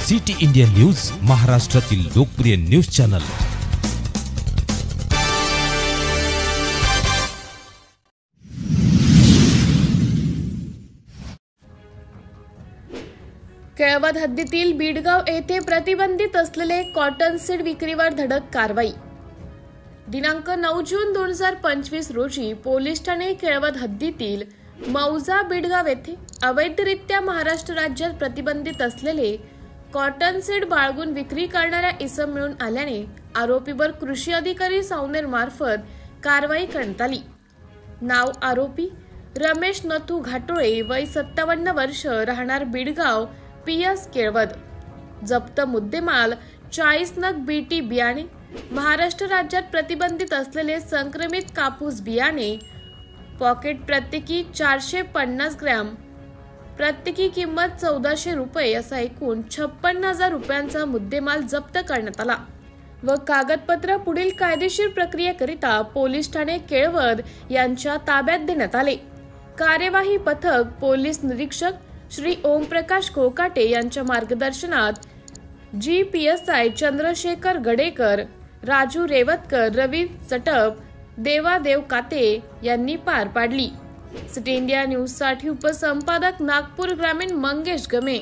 City India news, महाराष्ट्रातील लोकप्रिय news channel. Kelwad हद्दीतील बीडगाव येथे प्रतिबंधित असलेले कॉटन सीड विक्रीवर धडक कारवाई। दिनांक 9 जून 2025 रोजी पोलीस ठाणे केळवद हद्दीतील मौजा बीडगाव येथे अवैधरित्या महाराष्ट्र राज्यात प्रतिबंधित असलेले कॉटन सीड बाळगून विक्री करणाऱ्या इसम मिळून आल्याने आरोपीवर कृषी अधिकारी सावनेर मार्फत कारवाई करण्यात आली। नाव आरोपी रमेश नथू घाटोळे, वय 57 वर्ष, राहणार बीडगाव, PS केळवद। जप्त मुद्देमाल 40 नग बीटी बियाणे, महाराष्ट्र राज्यात प्रतिबंधित असलेले संक्रमित कापूस बियाणे, पॉकेट प्रत्येकी 450 ग्रॅम, प्रत्येकी किंमत 1400 रुपये असा एकूण 56,000 रुपयांचा मुद्देमाल जप्त करण्यात आला व कागदपत्र पुढील कायदेशीर प्रक्रियेकरिता पोलीस ठाणे केळवद यांच्या ताब्यात देण्यात आले। कार्यवाही पथक पोलीस निरीक्षक श्री ओमप्रकाश कोकाटे यांच्या मार्गदर्शनात GPSI चंद्रशेखर गडेकर, राजू रेवतकर, रवी चटप, देवादेव काते यांनी पार पाडली। सिटी इंडिया न्यूज साठी उपसंपादक नागपूर ग्रामीण मंगेश गमे।